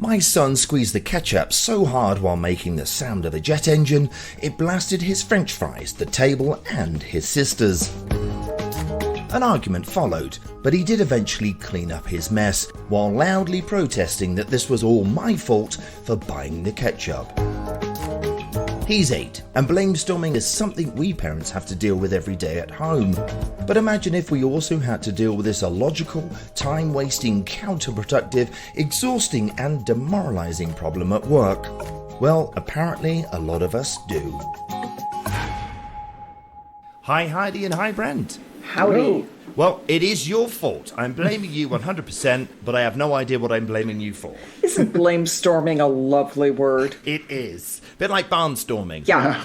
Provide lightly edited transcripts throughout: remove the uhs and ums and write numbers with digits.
My son squeezed the ketchup so hard while making the sound of a jet engine, it blasted his french fries, the table, and his sisters. An argument followed, but he did eventually clean up his mess, while loudly protesting that this was all my fault for buying the ketchup. He's 8, and blamestorming is something we parents have to deal with every day at home. But imagine if we also had to deal with this illogical, time-wasting, counterproductive, exhausting and demoralizing problem at work. Well, apparently a lot of us do. Hi Heidi and hi Brent. Howdy. Hello. Well, it is your fault. I'm blaming you 100%, but I have no idea what I'm blaming you for. Isn't blamestorming a lovely word? It is. A bit like barnstorming. Yeah.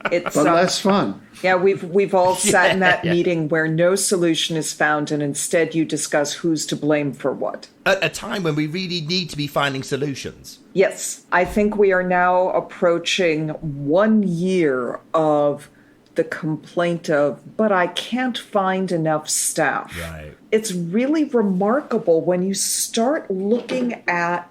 It's but less fun. Yeah, we've all sat in that meeting where no solution is found, and instead you discuss who's to blame for what. At a time when we really need to be finding solutions. Yes, I think we are now approaching 1 year of the complaint of, but I can't find enough staff. Right. It's really remarkable when you start looking at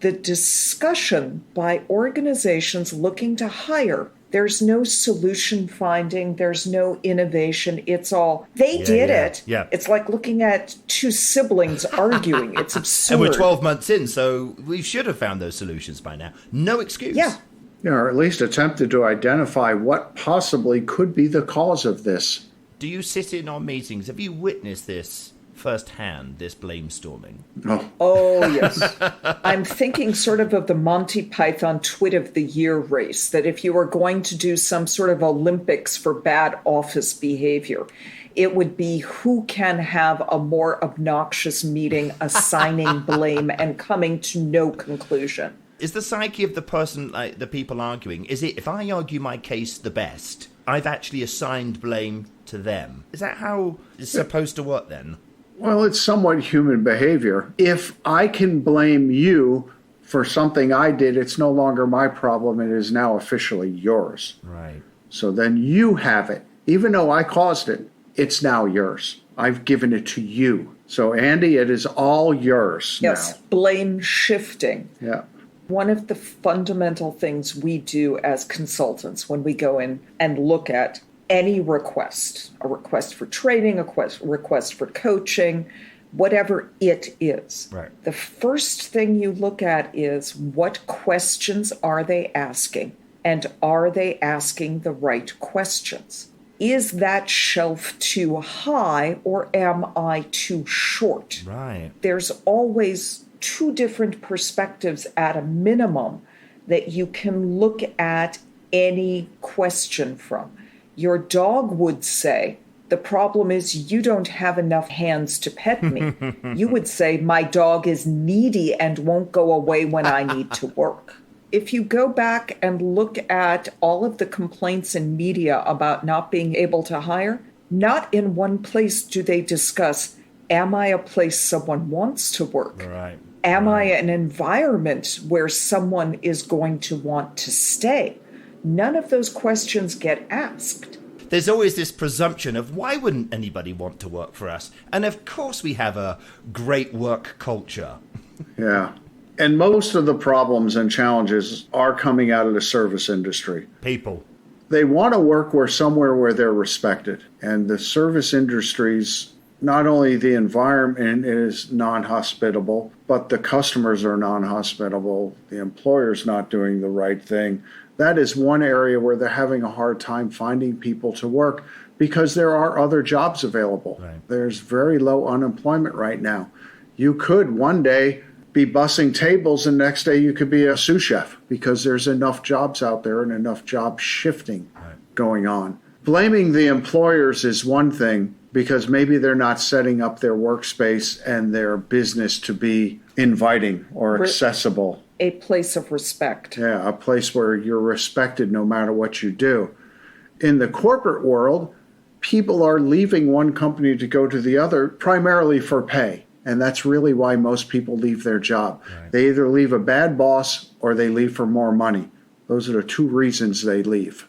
the discussion by organizations looking to hire. There's no solution finding. There's no innovation. It's all, they did it. Yeah. It's like looking at two siblings arguing. It's absurd. And we're 12 months in, so we should have found those solutions by now. No excuse. Yeah. Or at least attempted to identify what possibly could be the cause of this. Do you sit in on meetings? Have you witnessed this firsthand, this blamestorming? Oh, yes. I'm thinking sort of the Monty Python Twit of the Year race, that if you were going to do some sort of Olympics for bad office behavior, it would be who can have a more obnoxious meeting, assigning blame and coming to no conclusion. Is the psyche of the person, like the people arguing, is it, if I argue my case the best, I've actually assigned blame to them? Is that how it's supposed to work then? Well, it's somewhat human behavior. If I can blame you for something I did, it's no longer my problem. It is now officially yours. Right. So then you have it. Even though I caused it, it's now yours. I've given it to you. So, Andy, it is all yours now. Yes, blame shifting. Yeah. One of the fundamental things we do as consultants when we go in and look at any request, a request for training, a request for coaching, whatever it is, right. The first thing you look at is what questions are they asking, and are they asking the right questions? Is that shelf too high or am I too short? Right. There's always two different perspectives at a minimum that you can look at any question from. Your dog would say, the problem is you don't have enough hands to pet me. You would say, my dog is needy and won't go away when I need to work. If you go back and look at all of the complaints in media about not being able to hire, not in one place do they discuss, am I a place someone wants to work? Right. Am I an environment where someone is going to want to stay? None of those questions get asked. There's always this presumption of why wouldn't anybody want to work for us? And of course we have a great work culture. Yeah. And most of the problems and challenges are coming out of the service industry. People. They want to work somewhere where they're respected. And the service industries, not only the environment is non-hospitable, but the customers are non-hospitable. The employer's not doing the right thing. That is one area where they're having a hard time finding people to work because there are other jobs available. Right. There's very low unemployment right now. You could one day be bussing tables and next day you could be a sous chef because there's enough jobs out there and enough job shifting going on. Blaming the employers is one thing because maybe they're not setting up their workspace and their business to be inviting or accessible. A place of respect. Yeah, a place where you're respected no matter what you do. In the corporate world, people are leaving one company to go to the other primarily for pay. And that's really why most people leave their job. Right. They either leave a bad boss or they leave for more money. Those are the two reasons they leave.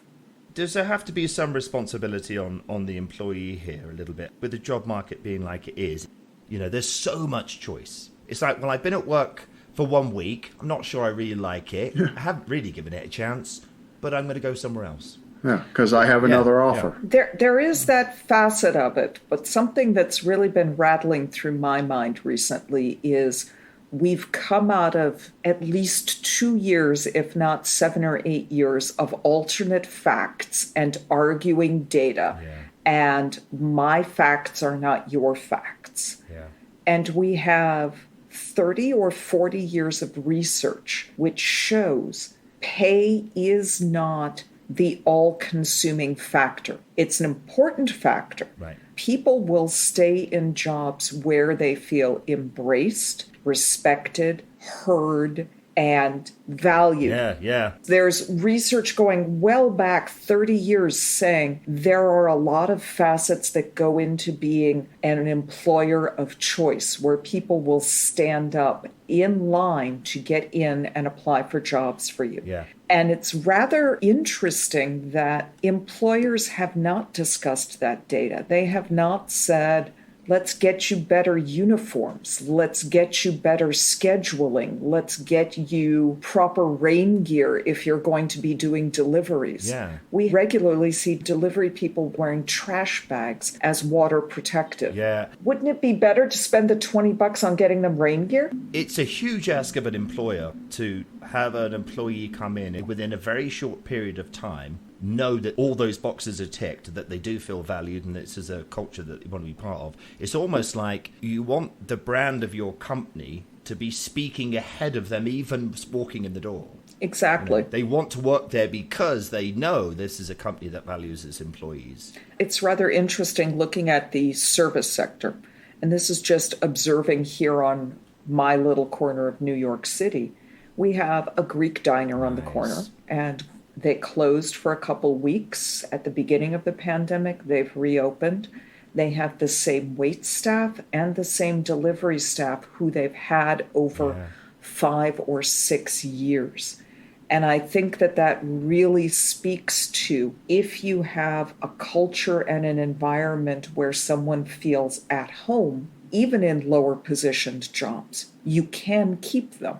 Does there have to be some responsibility on the employee here a little bit? With the job market being like it is, you know, there's so much choice. It's like, well, I've been at work for 1 week. I'm not sure I really like it. I haven't really given it a chance, but I'm going to go somewhere else. Yeah, because I have another offer. There is that facet of it, but something that's really been rattling through my mind recently is we've come out of at least 2 years, if not 7 or 8 years, of alternate facts and arguing data. Yeah. And my facts are not your facts. Yeah. And we have 30 or 40 years of research which shows pay is not the all-consuming factor. It's an important factor. Right. People will stay in jobs where they feel embraced, respected, heard, and valued. Yeah. There's research going well back 30 years saying there are a lot of facets that go into being an employer of choice where people will stand up in line to get in and apply for jobs for you. Yeah. And it's rather interesting that employers have not discussed that data. They have not said, let's get you better uniforms. Let's get you better scheduling. Let's get you proper rain gear if you're going to be doing deliveries. Yeah. We regularly see delivery people wearing trash bags as water protective. Yeah. Wouldn't it be better to spend the $20 on getting them rain gear? It's a huge ask of an employer to have an employee come in and within a very short period of time know that all those boxes are ticked, that they do feel valued, and this is a culture that you want to be part of. It's almost like you want the brand of your company to be speaking ahead of them even walking in the door. Exactly. They want to work there because they know this is a company that values its employees. It's rather interesting looking at the service sector. And this is just observing here on my little corner of New York City. We have a Greek diner on the corner, and they closed for a couple weeks at the beginning of the pandemic. They've reopened. They have the same wait staff and the same delivery staff who they've had over 5 or 6 years. And I think that really speaks to if you have a culture and an environment where someone feels at home, even in lower positioned jobs, you can keep them.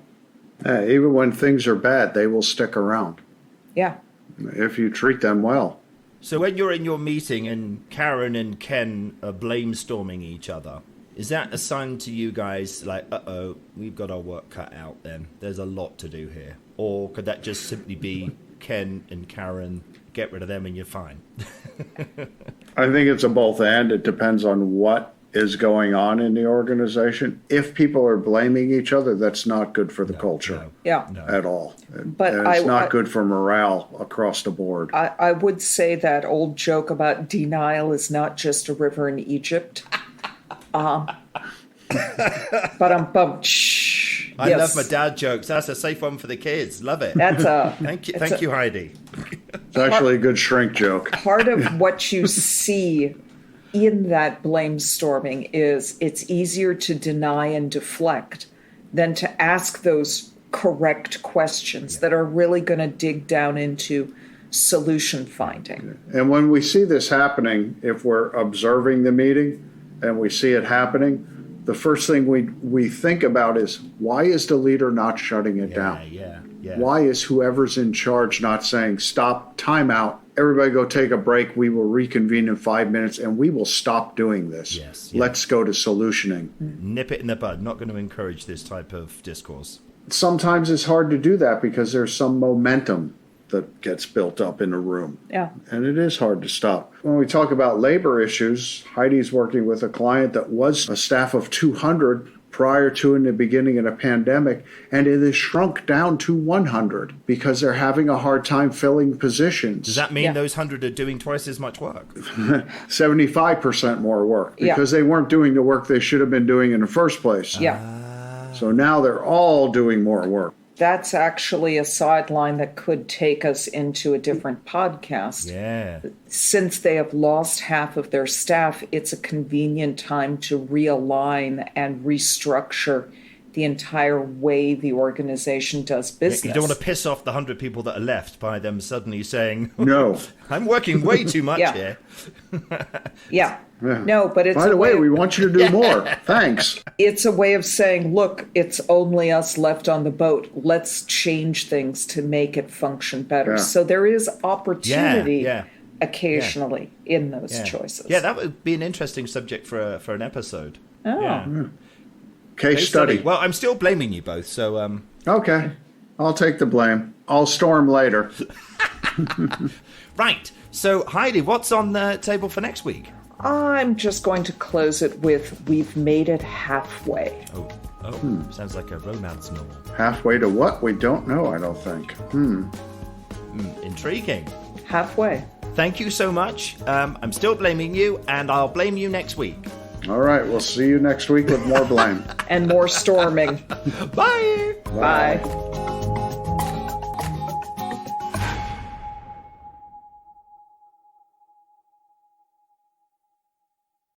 Even when things are bad, they will stick around. Yeah. If you treat them well. So when you're in your meeting and Karen and Ken are blamestorming each other, is that a sign to you guys like, uh-oh, we've got our work cut out then? There's a lot to do here. Or could that just simply be Ken and Karen, get rid of them and you're fine? I think it's a both and. It depends on what is going on in the organization. If people are blaming each other, that's not good for the culture at all. But and it's not good for morale across the board. I would say that old joke about denial is not just a river in Egypt. But I'm bummed. I love my dad jokes. That's a safe one for the kids. Love it. That's a thank you, Heidi. It's actually a good shrink joke. Part of what you see in that blamestorming is it's easier to deny and deflect than to ask those correct questions that are really going to dig down into solution finding. And when we see this happening, if we're observing the meeting and we see it happening, the first thing we think about is, why is the leader not shutting it down? Yeah. Why is whoever's in charge not saying, stop, time out, everybody go take a break, we will reconvene in 5 minutes, and we will stop doing this. Yes. Let's go to solutioning. Nip it in the bud. Not going to encourage this type of discourse. Sometimes it's hard to do that because there's some momentum that gets built up in a room. Yeah. And it is hard to stop. When we talk about labor issues, Heidi's working with a client that was a staff of 200 prior to in the beginning of the pandemic, and it has shrunk down to 100 because they're having a hard time filling positions. Does that mean those 100 are doing twice as much work? 75% more work because they weren't doing the work they should have been doing in the first place. Yeah. So now they're all doing more work. That's actually a sideline that could take us into a different podcast. Yeah. Since they have lost half of their staff, it's a convenient time to realign and restructure the entire way the organization does business. You don't want to piss off the 100 people that are left by them suddenly saying, No. I'm working way too much here. Yeah. No, but it's By the way, we want you to do more. Thanks. It's a way of saying, look, it's only us left on the boat. Let's change things to make it function better. Yeah. So there is opportunity Yeah. occasionally in those choices. Yeah, that would be an interesting subject for an episode. Oh. Yeah. Case study. Well, I'm still blaming you both, so... Okay. I'll take the blame. I'll storm later. Right. So, Heidi, what's on the table for next week? I'm just going to close it with we've made it halfway. Oh, sounds like a romance novel. Halfway to what? We don't know, I don't think. Intriguing. Halfway. Thank you so much. I'm still blaming you, and I'll blame you next week. All right, we'll see you next week with more blame. And more storming. Bye. Bye.